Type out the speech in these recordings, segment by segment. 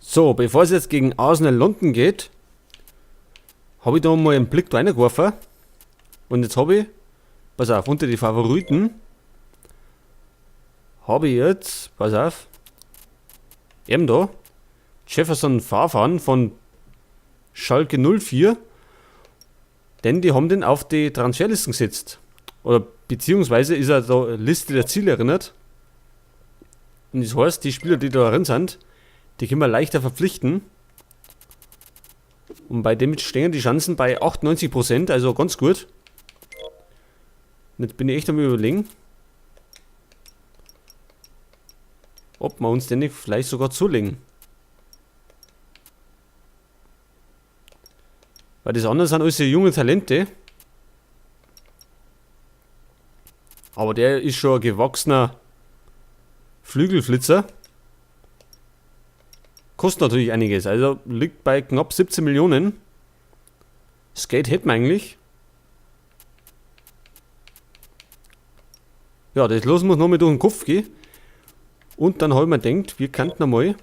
So, bevor es jetzt gegen Arsenal London geht, habe ich da mal einen Blick da reingeworfen. Und jetzt habe ich, pass auf, unter die Favoriten habe ich jetzt, pass auf, eben da, Jefferson Farfan von Schalke 04, denn die haben den auf die Transferlisten gesetzt. Oder beziehungsweise ist er da Liste der Ziele erinnert. Und das heißt, die Spieler, die da drin sind, die können wir leichter verpflichten. Und bei dem stehen die Chancen bei 98%, also ganz gut. Und jetzt bin ich echt am Überlegen, ob wir uns den nicht vielleicht sogar zulegen. Weil das andere sind alles junge Talente. Aber der ist schon ein gewachsener Flügelflitzer. Kostet natürlich einiges. Also liegt bei knapp 17 Millionen. Das Geld hätten wir eigentlich. Ja, das lassen wir noch mal durch den Kopf gehen. Und dann habe ich mir gedacht, wir könnten einmal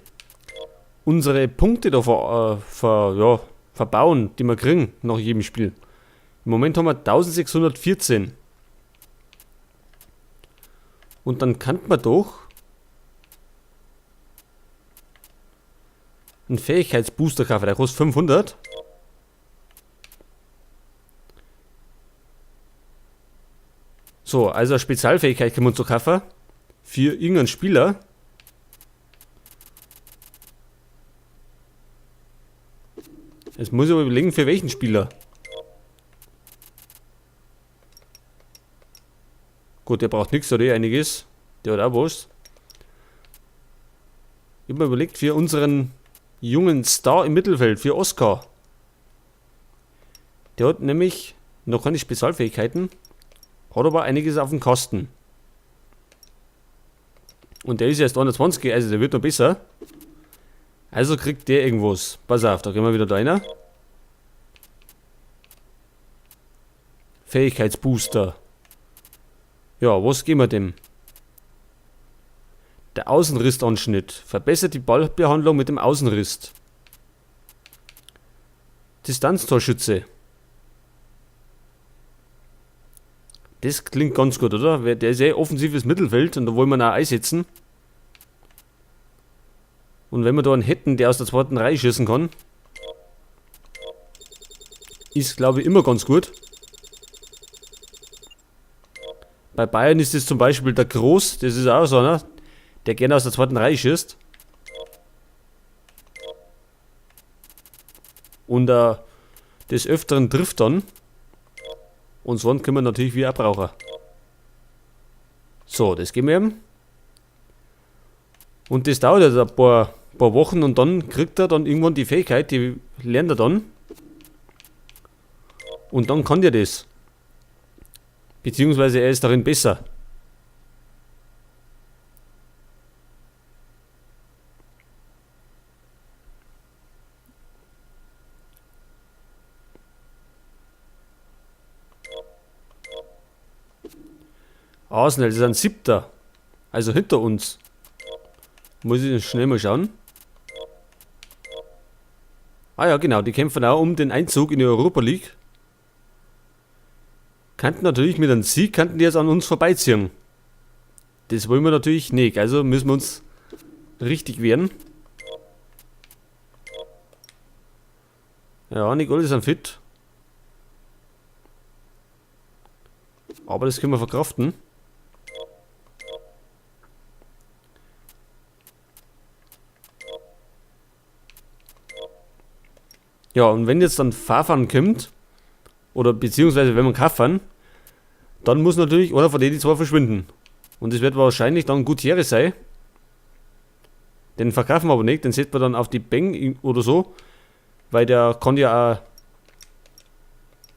unsere Punkte da verbauen, die wir kriegen nach jedem Spiel. Im Moment haben wir 1614. Und dann könnte man doch einen Fähigkeitsbooster kaufen, der kostet 500. So, also eine Spezialfähigkeit können wir uns so kaufen. Für irgendeinen Spieler. Jetzt muss ich aber überlegen, für welchen Spieler. Gut, der braucht nichts, oder einiges. Der hat auch was. Ich habe mir überlegt, für unseren jungen Star im Mittelfeld, für Oscar. Der hat nämlich noch keine Spezialfähigkeiten, hat aber einiges auf dem Kasten. Und der ist erst 21, also der wird noch besser. Also kriegt der irgendwas. Pass auf, da gehen wir wieder da rein. Fähigkeitsbooster. Ja, was geben wir dem? Der Außenrissanschnitt. Verbessert die Ballbehandlung mit dem Außenriss. Distanztorschütze. Das klingt ganz gut, oder? Der ist ja offensives Mittelfeld und da wollen wir ihn auch einsetzen. Und wenn wir da einen hätten, der aus der zweiten Reihe schießen kann, ist, glaube ich, immer ganz gut. Bei Bayern ist es zum Beispiel der Groß, das ist auch so einer, der gerne aus der zweiten Reihe schießt. Und des Öfteren trifft dann. Und sonst können wir natürlich wie ein Braucher. So, das geben wir ihm. Und das dauert jetzt ein paar Wochen und dann kriegt er dann irgendwann die Fähigkeit, die lernt er dann. Und dann kann der das. Beziehungsweise er ist darin besser. Arsenal, das ist ein 7. Also hinter uns. Muss ich schnell mal schauen. Ah ja, genau, die kämpfen auch um den Einzug in die Europa League. Könnten natürlich mit einem Sieg, könnten die jetzt an uns vorbeiziehen. Das wollen wir natürlich nicht, also müssen wir uns richtig wehren. Ja, nicht alle sind fit. Aber das können wir verkraften. Ja, und wenn jetzt dann Farfan kommt, oder beziehungsweise wenn man Kaffern, dann muss natürlich einer von denen die zwei verschwinden. Und es wird wahrscheinlich dann Gutierrez sein. Den verkaufen wir aber nicht, den setzt man dann auf die Bank oder so, weil der kann ja auch,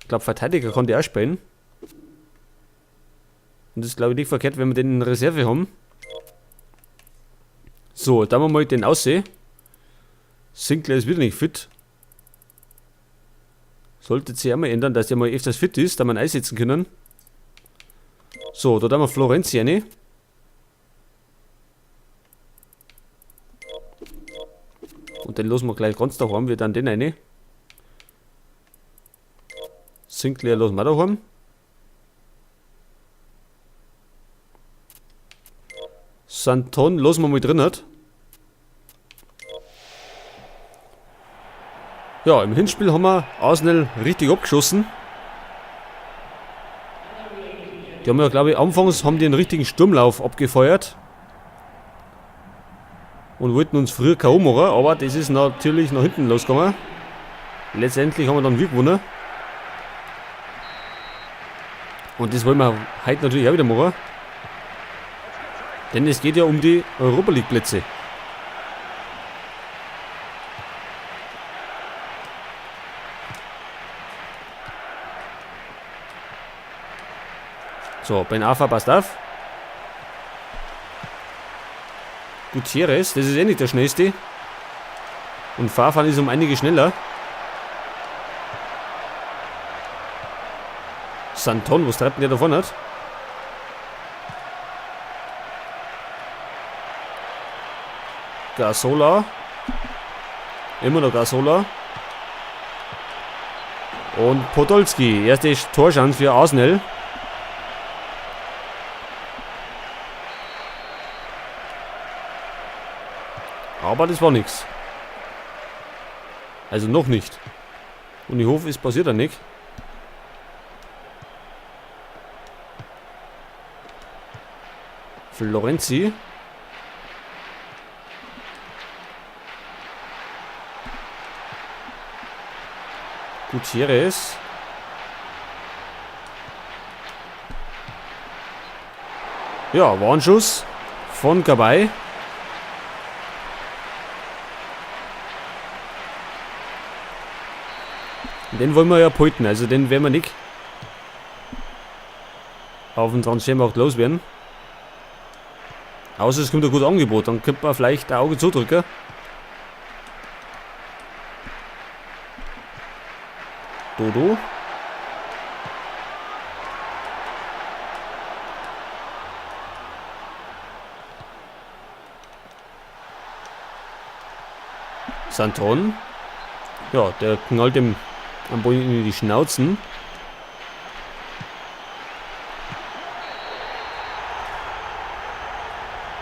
ich glaube Verteidiger kann der auch spielen. Und das ist glaube ich nicht verkehrt, wenn wir den in Reserve haben. So, da wir mal den aussehen. Sinclair ist wieder nicht fit. Sollte sich einmal ändern, dass der mal öfters fit ist, da wir ihn einsetzen können. So, da haben wir Florenzi rein. Und Und den lassen wir gleich ganz daheim, wir dann den eine. Sinclair lassen wir daheim. Santon lassen wir mal drin hat. Ja, im Hinspiel haben wir Arsenal richtig abgeschossen. Die haben ja, glaube ich, anfangs haben die einen richtigen Sturmlauf abgefeuert. Und wollten uns früher K.O. machen, aber das ist natürlich nach hinten losgegangen. Letztendlich haben wir dann wieder gewonnen. Und das wollen wir heute natürlich auch wieder machen. Denn es geht ja um die Europa League Plätze. So, Ben Arfa passt auf. Gutierrez, das ist eh nicht der schnellste. Und Fafan ist um einige schneller. Santon, was treibt denn der davon hat? Gasola. Immer noch Gasola. Und Podolski. Erste Torchance für Arsenal. Aber das war nichts. Also noch nicht. Und ich hoffe, es passiert dann nicht. Florenzi. Gutierrez. Ja, Warnschuss von Gabay. Den wollen wir ja behalten, also den werden wir nicht auf dem Transfermarkt loswerden. Außer es kommt ein gutes Angebot, dann könnte man vielleicht ein Auge zudrücken. Dodo. Santon. Ja, der knallt dem am Boden in die Schnauzen.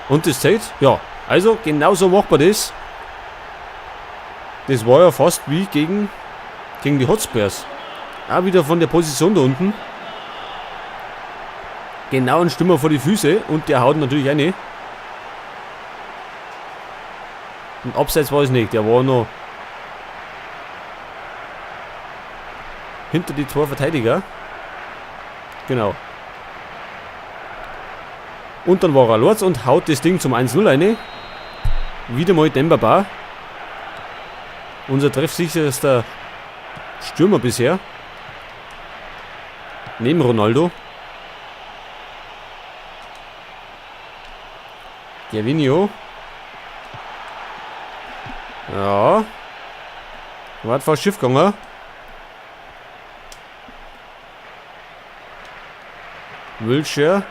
Und das zählt? Ja, also genau so macht man das. Das war ja fast wie gegen die Hotspurs. Auch wieder von der Position da unten. Genau ein Stürmer vor die Füße und der haut natürlich eine. Und abseits war es nicht, der war noch hinter die zwei Verteidiger. Genau. Und dann war er los und haut das Ding zum 1-0 eine. Wieder mal Dembaba. Unser treffsicherster Stürmer bisher. Neben Ronaldo. Gervinho. Ja. War fast Schiff gegangen. Wilshere.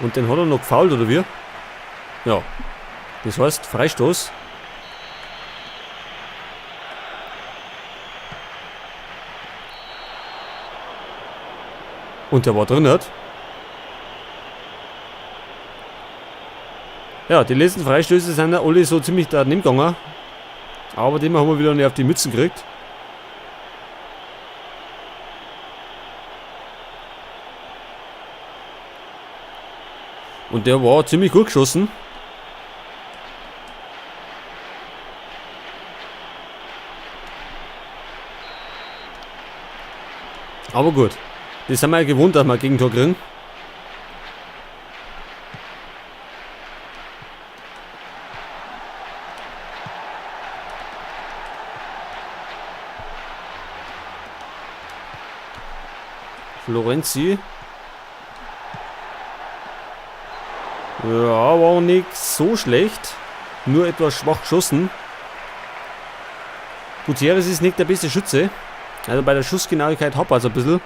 Und den hat er noch gefoult, oder wie? Ja. Das heißt Freistoß. Und der war drin hat. Ja, die letzten Freistöße sind ja alle so ziemlich daneben gegangen. Aber dem haben wir wieder nicht auf die Mützen gekriegt. Und der war ziemlich gut geschossen. Aber gut. Das haben wir ja gewohnt, dass wir Gegentor kriegen. Florenzi. Ja, war nicht so schlecht. Nur etwas schwach geschossen. Gutierrez ist nicht der beste Schütze. Also bei der Schussgenauigkeit hapert es ein bisschen.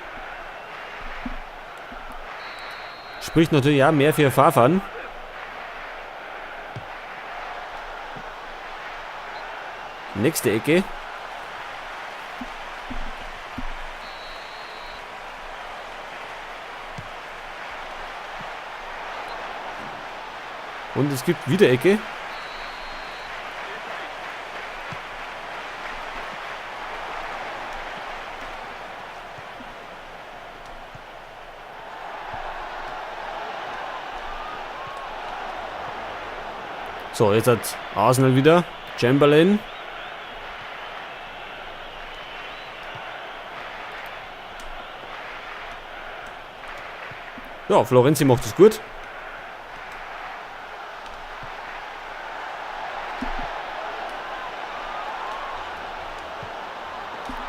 Spricht natürlich auch mehr für Fafan. Nächste Ecke. Und es gibt wieder Ecke. So, jetzt hat Arsenal wieder. Chamberlain. Ja, Florenzi macht es gut.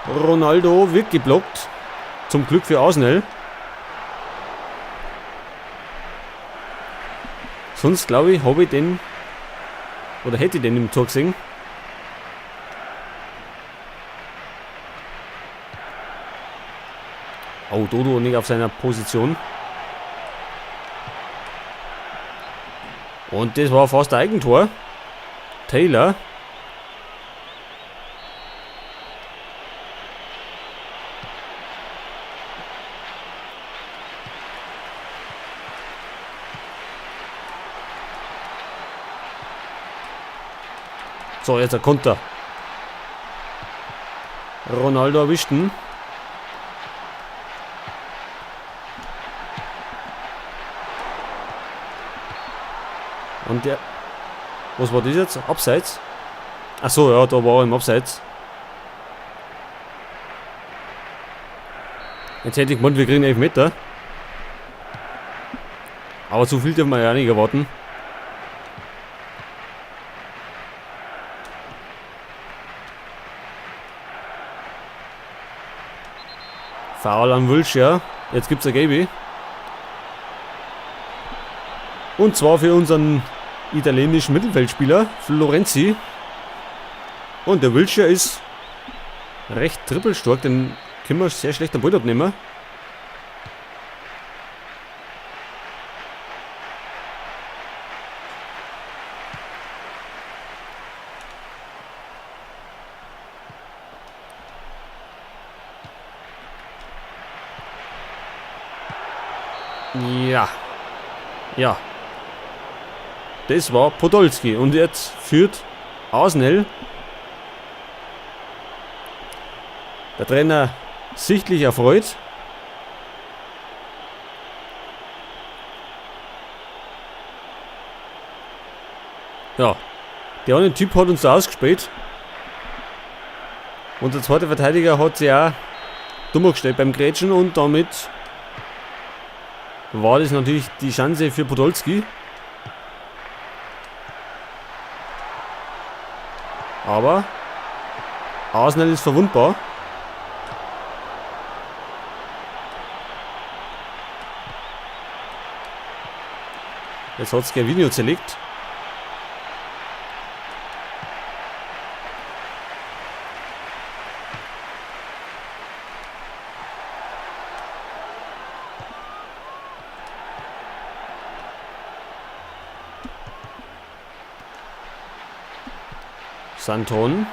Ronaldo wird geblockt. Zum Glück für Arsenal. Sonst glaube ich, habe ich den oder hätte ich den im Tor gesehen. Oh, Dodo nicht auf seiner Position. Und das war fast ein Eigentor. Taylor. So, jetzt der Konter. Ronaldo erwischt ihn. Und der... Was war das jetzt? Abseits? Achso, ja, da war er im Abseits. Jetzt hätte ich gemeint, wir kriegen 11 Meter. Aber zu viel dürfen wir ja nicht erwarten. Foul an Wilshere. Jetzt gibt es ein Gelbe. Und zwar für unseren italienischen Mittelfeldspieler Florenzi. Und der Wilshere ist recht trippelstark, den können wir sehr schlecht am Ball abnehmen. Ja. Ja. Das war Podolski. Und jetzt führt Arsenal. Der Trainer sichtlich erfreut. Ja. Der eine Typ hat uns da ausgespielt. Und der zweite Verteidiger hat sich auch dumm gestellt beim Grätschen und damit war das natürlich die Chance für Podolski. Aber Arsenal ist verwundbar. Jetzt hat es Gervinho zerlegt. Santon.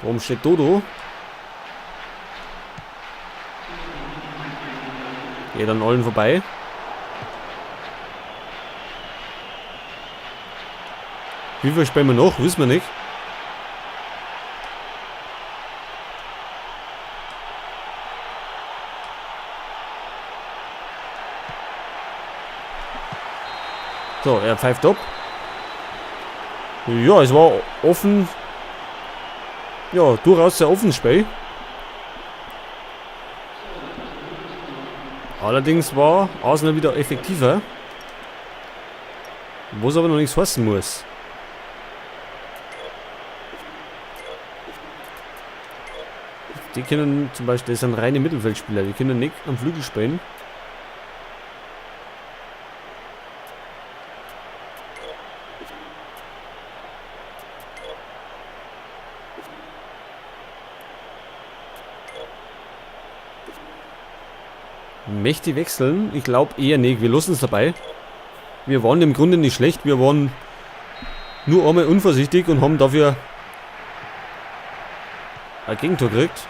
Warum steht Dodo? Geht an allen vorbei. Wie viel spielen wir noch? Wissen wir nicht. So, er pfeift ab. Ja, es war offen. Ja, durchaus sehr offenes Spiel. Allerdings war Arsenal wieder effektiver. Was aber noch nichts heißen muss. Die können zum Beispiel, das sind reine Mittelfeldspieler, die können nicht am Flügel spielen. Möchte wechseln? Ich glaube eher nicht. Wir lassen es dabei. Wir waren im Grunde nicht schlecht, wir waren nur einmal unvorsichtig und haben dafür ein Gegentor gekriegt.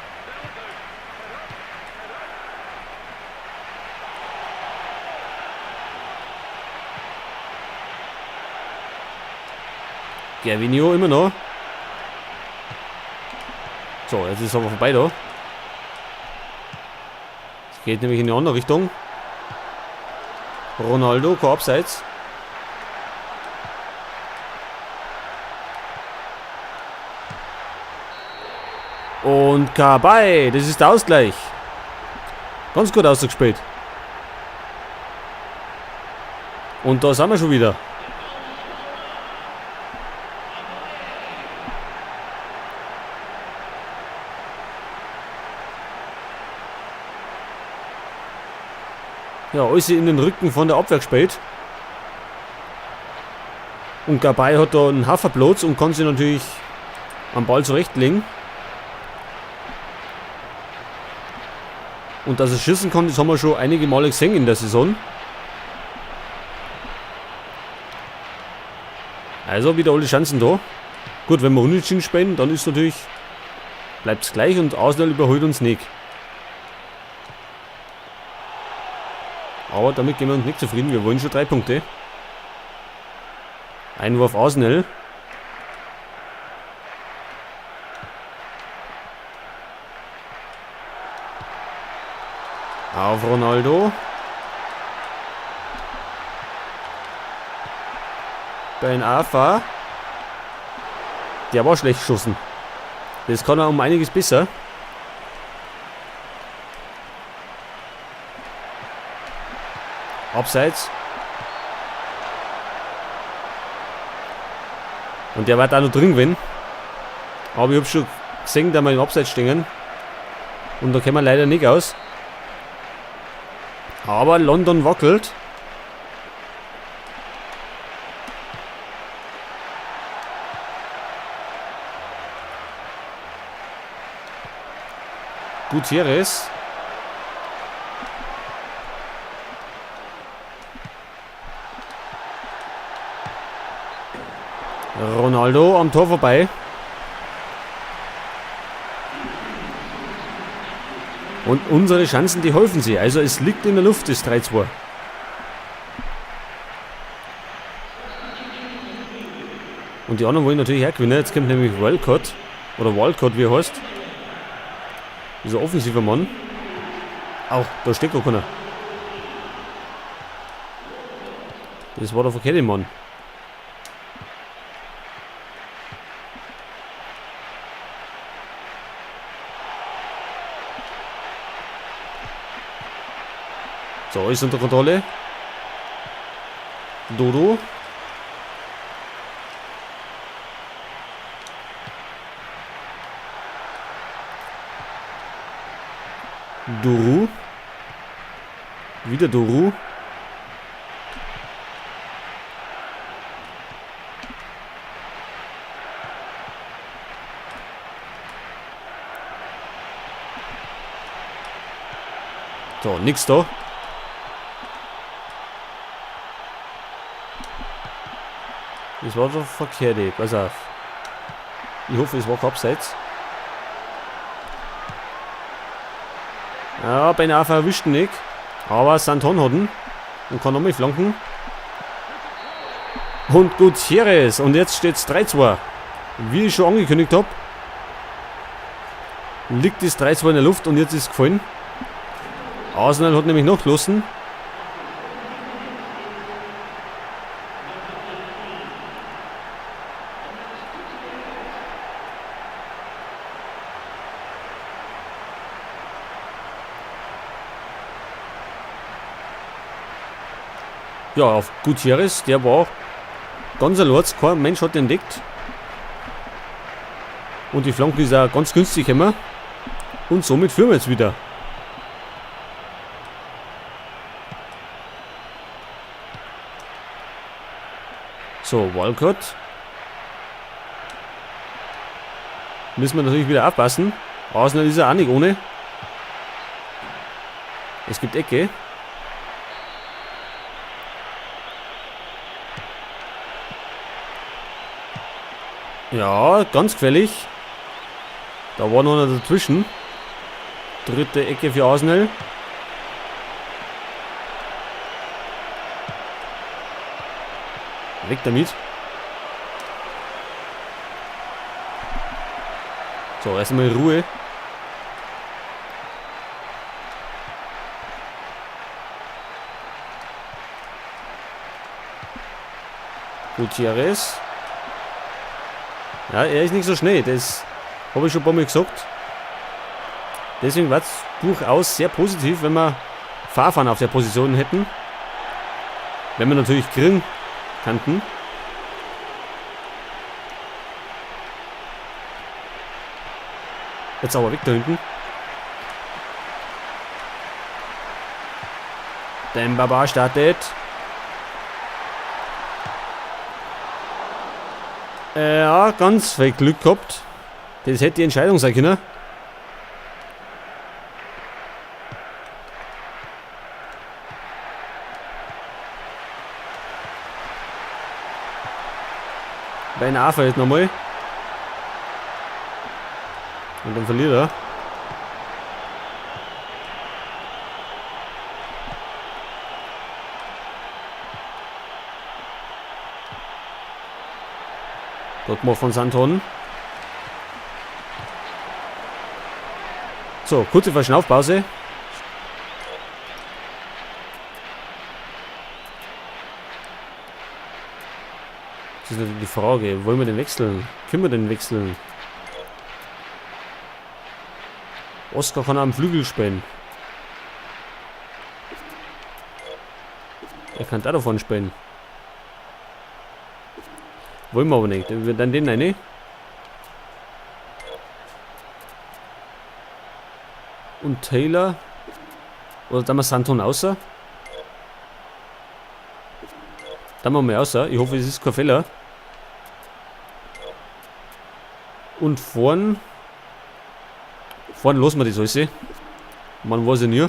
Gervinho immer noch. So, jetzt ist es aber vorbei da. Es geht nämlich in die andere Richtung. Ronaldo, kein Abseits. Und Kabay, das ist der Ausgleich. Ganz gut ausgespielt. Und da sind wir schon wieder. Ja, alles in den Rücken von der Abwehr gespielt. Und Kabay hat da einen Haferplatz und kann sich natürlich am Ball zurechtlegen. Und dass er schießen kann, das haben wir schon einige Male gesehen in der Saison. Also wieder alle Chancen da. Gut, wenn wir unentschieden spielen, dann ist natürlich, bleibt es gleich und Arsenal überholt uns nicht. Aber damit gehen wir uns nicht zufrieden, wir wollen schon 3 Punkte. Einwurf Arsenal. Auf Ronaldo. Ben Arfa. Der war schlecht geschossen. Das kann er um einiges besser. Abseits. Und der war da noch drin gewesen. Aber ich habe schon gesehen, da wir im Abseits stehen. Und da kommen wir leider nicht aus. Aber London wackelt. Gutierrez. Ronaldo am Tor vorbei. Und unsere Chancen, die helfen sie. Also es liegt in der Luft, das 3-2. Und die anderen wollen natürlich hergewinnen. Jetzt kommt nämlich Walcott. Oder Walcott, wie er heißt. Dieser offensiver Mann. Auch, da steht gar keiner. Das war der verkehrte Mann. So, alles unter Kontrolle. Dodo. Duru. Wieder Duru. So, nix da. Das war doch verkehrt, pass auf. Ich hoffe, es war kein Abseits. Ja, Ben Arfa erwischt ihn nicht. Aber Santon hat ihn. Und kann nochmal flanken. Und Gutierrez. Und jetzt steht es 3-2. Wie ich schon angekündigt habe, liegt das 3-2 in der Luft und jetzt ist es gefallen. Arsenal hat nämlich noch gelassen. Ja, auf Gutierrez, der war auch ganz allein, kein Mensch hat den entdeckt. Und die Flanke ist auch ganz günstig immer. Und somit führen wir jetzt wieder. So, Walcott. Müssen wir natürlich wieder aufpassen. Arsenal ist ja auch nicht ohne. Es gibt Ecke. Ja, ganz gefällig. Da war noch einer dazwischen. Dritte Ecke für Arsenal. Weg damit. So, erstmal Ruhe. Gutierrez. Ja, er ist nicht so schnell. Das habe ich schon ein paar Mal gesagt. Deswegen war es durchaus sehr positiv, wenn wir Fafan auf der Position hätten. Wenn wir natürlich kriegen kannten. Jetzt aber weg da hinten. Dembaba startet. Ja, ganz viel Glück gehabt. Das hätte die Entscheidung sein können. Bei einer AFA jetzt nochmal. Und dann verliert er. Dort mal von Santon. So, kurze Verschnaufpause. Das ist natürlich die Frage. Wollen wir den wechseln? Können wir den wechseln? Oscar kann am Flügel spielen. Er kann da davon spielen. Wollen wir aber nicht. Dann den eine. Und Taylor. Oder dann mal Santon außer. Dann machen wir außer. Ich hoffe, es ist kein Fehler. Und vorn. Vorn lassen wir das alles. Man weiß ja nie.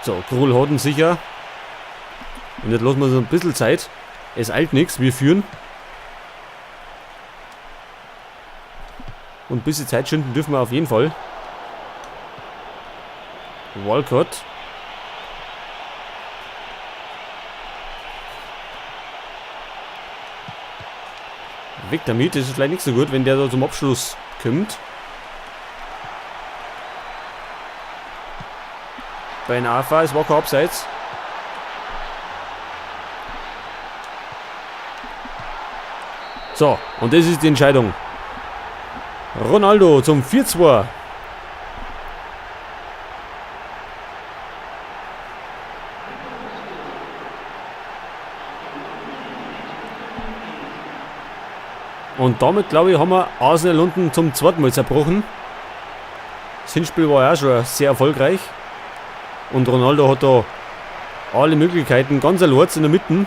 So, Krul hat ihn sicher. Und jetzt lassen wir uns ein bisschen Zeit. Es eilt nichts, wir führen. Und ein bisschen Zeit schinden dürfen wir auf jeden Fall. Walcott. Weg damit, das ist vielleicht nicht so gut, wenn der da zum Abschluss kommt. Bei einer AFA, es war kein Abseits. So, und das ist die Entscheidung. Ronaldo zum 4-2. Und damit, glaube ich, haben wir Arsenal unten zum zweiten Mal zerbrochen. Das Hinspiel war ja auch schon sehr erfolgreich. Und Ronaldo hat da alle Möglichkeiten, ganz allein in der Mitte.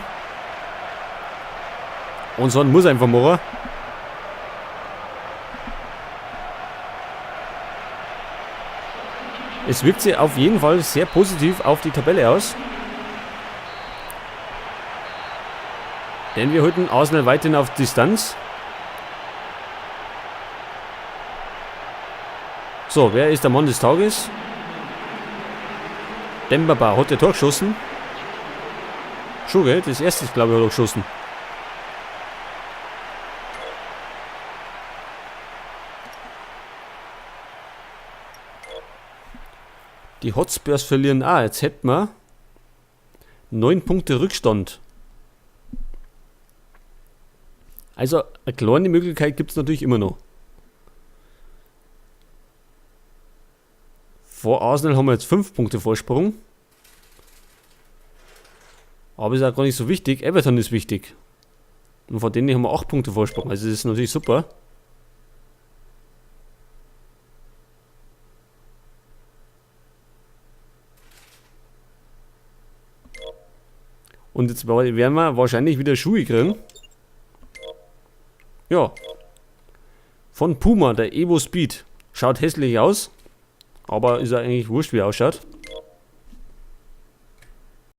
Und so muss einfach machen. Es wirkt sich auf jeden Fall sehr positiv auf die Tabelle aus. Denn wir halten Arsenal weiterhin auf Distanz. So, wer ist der Mann des Tages? Dembaba hat der Tor geschossen. Schon, gell? Das erste, glaube ich, hat er geschossen. Die Hotspurs verlieren. Jetzt hätten wir 9 Punkte Rückstand. Also eine kleine Möglichkeit gibt es natürlich immer noch. Vor Arsenal haben wir jetzt 5 Punkte Vorsprung. Aber ist auch gar nicht so wichtig. Everton ist wichtig. Und von denen haben wir 8 Punkte Vorsprung. Also das ist natürlich super. Und jetzt werden wir wahrscheinlich wieder Schuhe kriegen. Ja. Von Puma, der Evo Speed. Schaut hässlich aus. Aber ist ja eigentlich wurscht, wie er ausschaut.